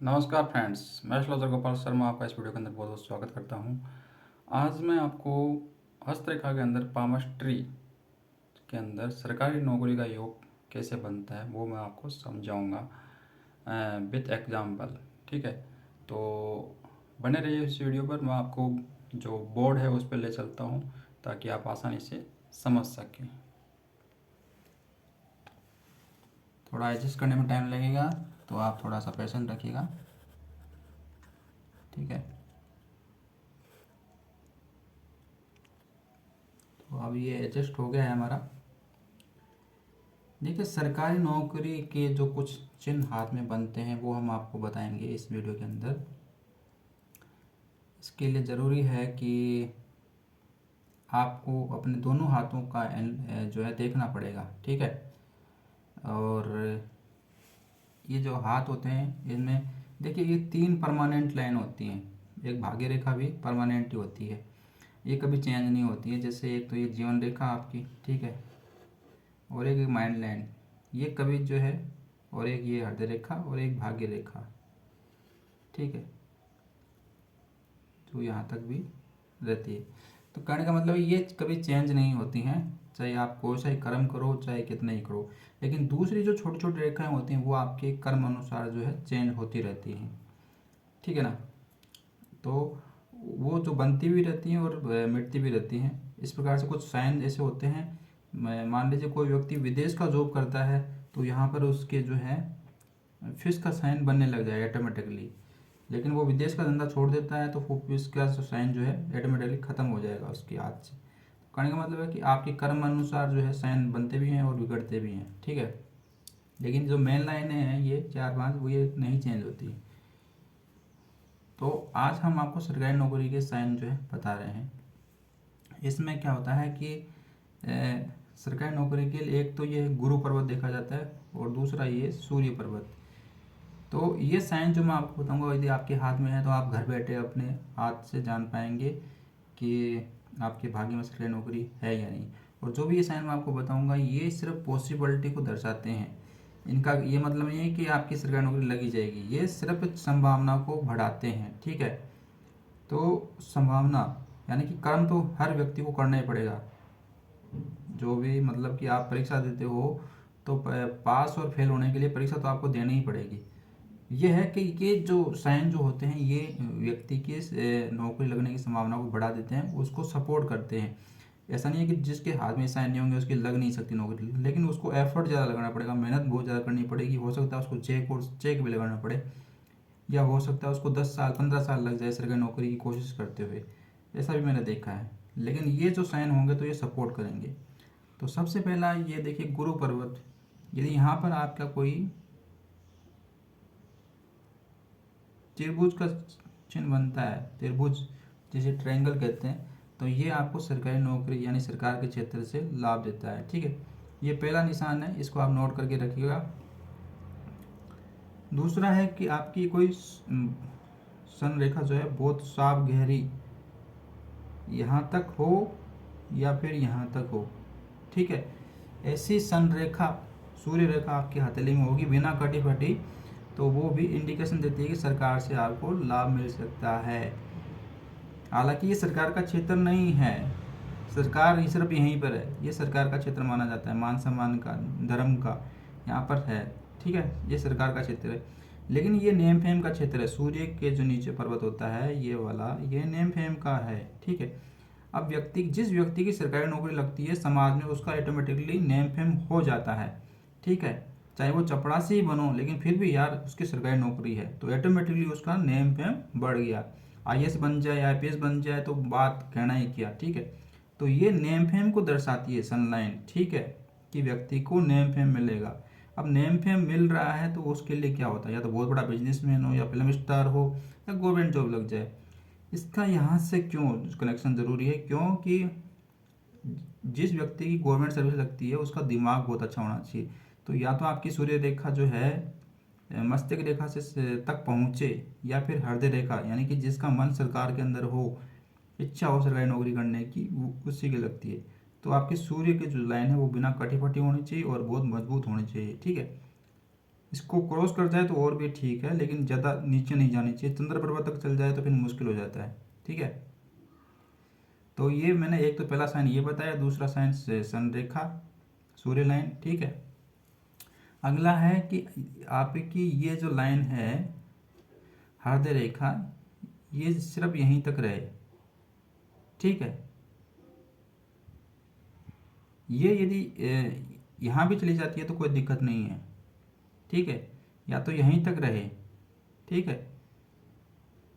नमस्कार फ्रेंड्स, मैं श्लोतर गोपाल शर्मा आपका इस वीडियो के अंदर बहुत बहुत स्वागत करता हूं। आज मैं आपको हस्तरेखा के अंदर पामस्ट्री के अंदर सरकारी नौकरी का योग कैसे बनता है वो मैं आपको समझाऊंगा विथ एग्जाम्पल। ठीक है, तो बने रहिए इस वीडियो पर। मैं आपको जो बोर्ड है उस पर ले चलता हूं ताकि आप आसानी से समझ सकें। थोड़ा एडजस्ट करने में टाइम लगेगा तो आप थोड़ा सा पेशेंस रखिएगा। ठीक है, तो अब ये एडजस्ट हो गया है हमारा। देखिए, सरकारी नौकरी के जो कुछ चिन्ह हाथ में बनते हैं वो हम आपको बताएंगे इस वीडियो के अंदर। इसके लिए ज़रूरी है कि आपको अपने दोनों हाथों का जो है देखना पड़ेगा। ठीक है, और ये जो हाथ होते हैं इनमें देखिए ये 3 परमानेंट लाइन होती हैं। एक भाग्य रेखा भी परमानेंट ही होती है, ये कभी चेंज नहीं होती है। जैसे एक तो ये जीवन रेखा आपकी, ठीक है, और एक माइंड लाइन, ये कभी जो है, और एक ये हृदय रेखा और एक भाग्य रेखा। ठीक है, जो यहाँ तक भी रहती है। तो कहने का मतलब ये कभी चेंज नहीं होती हैं, चाहे आप कोई सा ही कर्म करो चाहे कितना ही करो। लेकिन दूसरी जो छोटी छोटी रेखाएं होती हैं वो आपके कर्म अनुसार जो है चेंज होती रहती हैं। ठीक है ना, तो वो जो बनती भी रहती हैं और मिटती भी रहती हैं। इस प्रकार से कुछ साइन ऐसे होते हैं। मान लीजिए कोई व्यक्ति विदेश का जॉब करता है तो यहाँ पर उसके जो है फिश का साइन बनने लग जाएगा ऑटोमेटिकली। लेकिन वो विदेश का धंधा छोड़ देता है तो वो फिश का साइन जो है ऑटोमेटिकली खत्म हो जाएगा उसके हाथ से। कहने का मतलब है कि आपके कर्म अनुसार जो है साइन बनते भी हैं और बिगड़ते भी हैं। ठीक है, लेकिन जो मेन लाइनें हैं ये 4-5 वो ये नहीं चेंज होती। तो आज हम आपको सरकारी नौकरी के साइन जो है बता रहे हैं। इसमें क्या होता है कि सरकारी नौकरी के लिए एक तो ये गुरु पर्वत देखा जाता है और दूसरा ये सूर्य पर्वत। तो ये साइन जो मैं आपको बताऊंगा यदि आपके हाथ में है तो आप घर बैठे अपने हाथ से जान पाएंगे कि आपके भाग्य में सरकारी नौकरी है या नहीं। और जो भी ये साइन मैं आपको बताऊंगा ये सिर्फ पॉसिबिलिटी को दर्शाते हैं। इनका ये मतलब नहीं है कि आपकी सरकारी नौकरी लगी जाएगी, ये सिर्फ संभावना को बढ़ाते हैं। ठीक है, तो संभावना यानी कि कर्म तो हर व्यक्ति को करना ही पड़ेगा। जो भी मतलब कि आप परीक्षा देते हो तो पास और फेल होने के लिए परीक्षा तो आपको देनी ही पड़ेगी। ये है कि ये जो साइन जो होते हैं ये व्यक्ति की नौकरी लगने की संभावना को बढ़ा देते हैं, उसको सपोर्ट करते हैं। ऐसा नहीं है कि जिसके हाथ में साइन नहीं होंगे उसकी लग नहीं सकती नौकरी, लेकिन उसको एफर्ट ज़्यादा लगाना पड़ेगा, मेहनत बहुत ज़्यादा करनी पड़ेगी। हो सकता है उसको चेक भी लगाना पड़े, या हो सकता है उसको 10 साल 15 साल लग जाए सरकारी नौकरी की कोशिश करते हुए। ऐसा भी मैंने देखा है। लेकिन ये जो साइन होंगे तो ये सपोर्ट करेंगे। तो सबसे पहला ये देखिए गुरु पर्वत। यदि यहाँ पर आपका कोई त्रिभुज का चिन्ह बनता है, त्रिभुज जिसे ट्रायंगल कहते हैं, तो ये आपको सरकारी नौकरी यानी सरकार के क्षेत्र से लाभ देता है। ठीक है, ये पहला निशान है, इसको आप नोट करके रखिएगा। दूसरा है कि आपकी कोई संरेखा जो है बहुत साफ गहरी यहाँ तक हो या फिर यहाँ तक हो। ठीक है, ऐसी संरेखा सूर्य रेखा आपकी हथेली में होगी बिना कटी फटी, तो वो भी इंडिकेशन देती है कि सरकार से आपको लाभ मिल सकता है। हालांकि ये सरकार का क्षेत्र नहीं है, सरकार सिर्फ यहीं पर है, ये सरकार का क्षेत्र माना जाता है, मान सम्मान का, धर्म का यहाँ पर है। ठीक है, ये सरकार का क्षेत्र है, लेकिन ये नेम फेम का क्षेत्र है। सूर्य के जो नीचे पर्वत होता है ये वाला, ये नेम फेम का है। ठीक है, अब जिस व्यक्ति की सरकारी नौकरी लगती है समाज में उसका ऑटोमेटिकली नेम फेम हो जाता है। ठीक है, चाहे वो चपरासी ही बनो लेकिन फिर भी यार उसकी सरकारी नौकरी है तो ऑटोमेटिकली उसका नेम फेम बढ़ गया। आईएएस बन जाए, आईपीएस बन जाए तो बात कहना ही क्या। ठीक है, तो ये नेम फेम को दर्शाती है सनलाइन। ठीक है, कि व्यक्ति को नेम फेम मिलेगा। अब नेम फेम मिल रहा है तो उसके लिए क्या होता है, या तो बहुत बड़ा बिजनेसमैन हो, या फिल्म स्टार हो, या गवर्नमेंट जॉब लग जाए। इसका यहाँ से क्यों कनेक्शन ज़रूरी है, क्योंकि जिस व्यक्ति की गवर्नमेंट सर्विस लगती है उसका दिमाग बहुत अच्छा होना चाहिए। तो या तो आपकी सूर्य रेखा जो है मस्तिष्क रेखा से तक पहुँचे, या फिर हृदय रेखा यानी कि जिसका मन सरकार के अंदर हो, इच्छा हो सरकारी नौकरी करने की, वो उसी की लगती है। तो आपकी सूर्य की जो लाइन है वो बिना कटी फटी होनी चाहिए और बहुत मजबूत होनी चाहिए। ठीक है, इसको क्रॉस कर जाए तो और भी ठीक है, लेकिन ज़्यादा नीचे नहीं जानी चाहिए। चंद्र पर्वत तक चल जाए तो फिर मुश्किल हो जाता है। ठीक है, तो ये मैंने एक तो पहला साइन ये बताया, दूसरा साइन सन रेखा, सूर्य लाइन। ठीक है, अगला है कि आपकी ये जो लाइन है हृदय रेखा, ये सिर्फ यहीं तक रहे। ठीक है, ये यदि यहाँ भी चली जाती है तो कोई दिक्कत नहीं है। ठीक है, या तो यहीं तक रहे, ठीक है,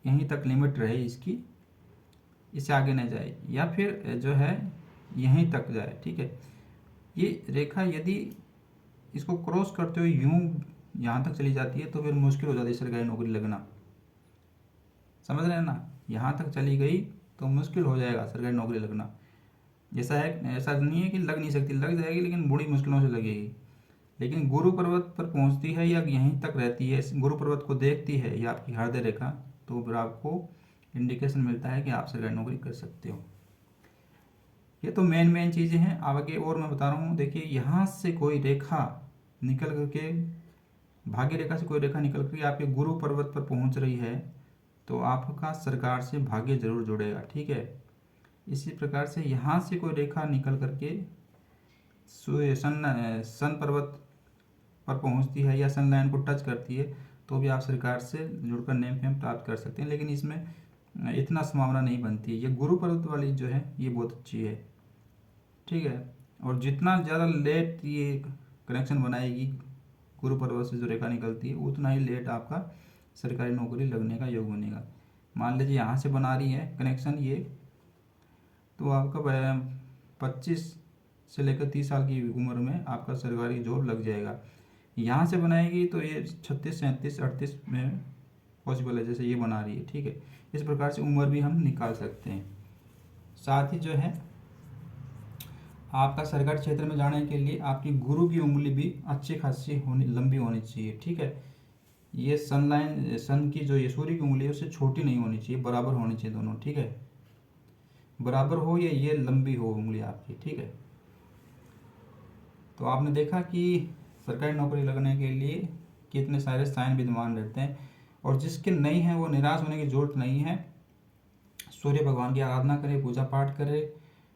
यहीं तक लिमिट रहे इसकी, इससे आगे न जाए, या फिर जो है यहीं तक जाए। ठीक है, ये रेखा यदि इसको क्रॉस करते हुए यूं यहाँ तक चली जाती है तो फिर मुश्किल हो जाती है सरकारी नौकरी लगना। समझ रहे हैं ना, यहाँ तक चली गई तो मुश्किल हो जाएगा सरकारी नौकरी लगना। जैसा है, ऐसा नहीं है कि लग नहीं सकती, लग जाएगी लेकिन बड़ी मुश्किलों से लगेगी। लेकिन गुरु पर्वत पर पहुंचती है या यहीं तक रहती है, गुरु पर्वत को देखती है या आपकी हृदय रेखा, तो फिर आपको इंडिकेशन मिलता है कि आप सरकारी नौकरी कर सकते हो। ये तो मेन चीज़ें हैं। आगे और मैं बता रहा हूँ, देखिए यहाँ से कोई रेखा निकल करके, भाग्य रेखा से कोई रेखा निकल करके आपके गुरु पर्वत पर पहुँच रही है तो आपका सरकार से भाग्य जरूर जुड़ेगा। ठीक है, इसी प्रकार से यहाँ से कोई रेखा निकल करके सन पर्वत पर पहुँचती है या सन लाइन को टच करती है तो भी आप सरकार से जुड़कर नेम फेम प्राप्त कर सकते हैं, लेकिन इसमें इतना संभावना नहीं बनती। ये गुरु पर्वत वाली जो है ये बहुत अच्छी है। ठीक है, और जितना ज़्यादा लेट ये कनेक्शन बनाएगी गुरु पर्वत से जो रेखा निकलती है, उतना ही लेट आपका सरकारी नौकरी लगने का योग बनेगा। मान लीजिए यहाँ से बना रही है कनेक्शन ये, तो आपका 25 से लेकर 30 साल की उम्र में आपका सरकारी जॉब लग जाएगा। यहाँ से बनाएगी तो ये 36, 37, 38 में पॉसिबल है, जैसे ये बना रही है। ठीक है, इस प्रकार से उम्र भी हम निकाल सकते हैं। साथ ही जो है आपका सरकारी क्षेत्र में जाने के लिए आपकी गुरु की उंगली भी अच्छी खासी होनी, लंबी होनी चाहिए। ठीक है, ये सन की जो ये सूर्य की उंगली है उससे छोटी नहीं होनी चाहिए, बराबर होनी चाहिए दोनों। ठीक है, बराबर हो या ये लंबी हो उंगली आपकी। ठीक है, तो आपने देखा कि सरकारी नौकरी लगने के लिए कितने सारे साइन विद्यमान रहते हैं, और जिसके नहीं है वो निराश होने की जरूरत नहीं है। सूर्य भगवान की आराधना करे, पूजा पाठ करे,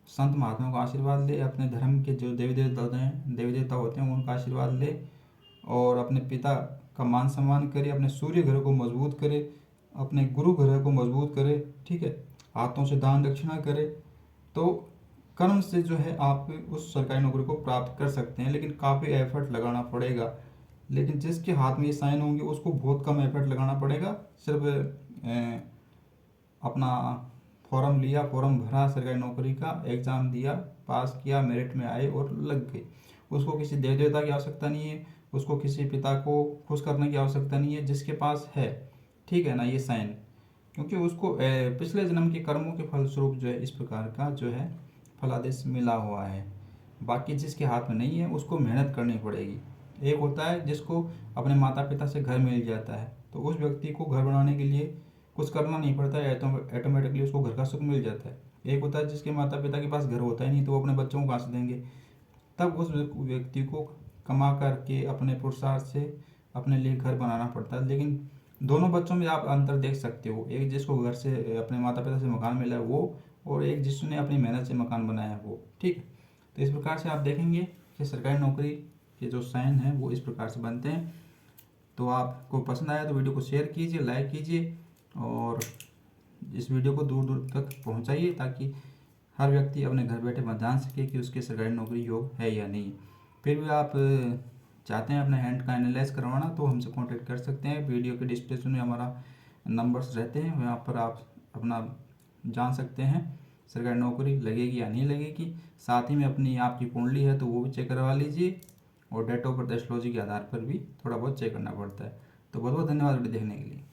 संत महात्माओं का आशीर्वाद ले, अपने धर्म के जो देवी देवता होते हैं उनका आशीर्वाद ले, और अपने पिता का मान सम्मान करे, अपने सूर्य ग्रह को मजबूत करे, अपने गुरु ग्रह को मजबूत करे। ठीक है, हाथों से दान दक्षिणा करे, तो कर्म से जो है आप उस सरकारी नौकरी को प्राप्त कर सकते हैं, लेकिन काफ़ी एफर्ट लगाना पड़ेगा। लेकिन जिसके हाथ में ये साइन होंगे उसको बहुत कम एफर्ट लगाना पड़ेगा। सिर्फ अपना फॉर्म लिया, फॉर्म भरा, सरकारी नौकरी का एग्ज़ाम दिया, पास किया, मेरिट में आए और लग गए। उसको किसी देव देवता की आवश्यकता नहीं है, उसको किसी पिता को खुश करने की आवश्यकता नहीं है, जिसके पास है, ठीक है ना, ये साइन, क्योंकि उसको पिछले जन्म के कर्मों के फलस्वरूप जो है इस प्रकार का जो है फलादेश मिला हुआ है। बाकी जिसके हाथ में नहीं है उसको मेहनत करनी पड़ेगी। एक होता है जिसको अपने माता पिता से घर मिल जाता है, तो उस व्यक्ति को घर बनाने के लिए कुछ करना नहीं पड़ता है, ऑटोमेटिकली उसको घर का सुख मिल जाता है। एक होता है जिसके माता पिता के पास घर होता ही नहीं, तो वो अपने बच्चों को कहाँ से देंगे, तब उस व्यक्ति को कमा करके अपने पुरुषार्थ से अपने लिए घर बनाना पड़ता है। लेकिन दोनों बच्चों में आप अंतर देख सकते हो, एक जिसको घर से अपने माता पिता से मकान मिला है वो, और एक जिसने अपनी मेहनत से मकान बनाया है वो। ठीक है, तो इस प्रकार से आप देखेंगे कि सरकारी नौकरी के जो साइन हैं वो इस प्रकार से बनते हैं। तो आपको पसंद आया तो वीडियो को शेयर कीजिए, लाइक कीजिए, और इस वीडियो को दूर दूर तक पहुंचाइए ताकि हर व्यक्ति अपने घर बैठे जान सके कि उसके सरकारी नौकरी योग है या नहीं। फिर भी आप चाहते हैं अपने हैंड का एनालाइज करवाना तो हमसे कांटेक्ट कर सकते हैं। वीडियो के डिस्क्रिप्शन में हमारा नंबर्स रहते हैं, वहाँ पर आप अपना जान सकते हैं सरकारी नौकरी लगेगी या नहीं लगेगी। साथ ही में अपनी आपकी कुंडली है तो वो भी चेक करवा लीजिए, और डेट ऑफ बर्थ एस्ट्रोलॉजी के आधार पर भी थोड़ा बहुत चेक करना पड़ता है। तो बहुत बहुत धन्यवाद वीडियो देखने के लिए।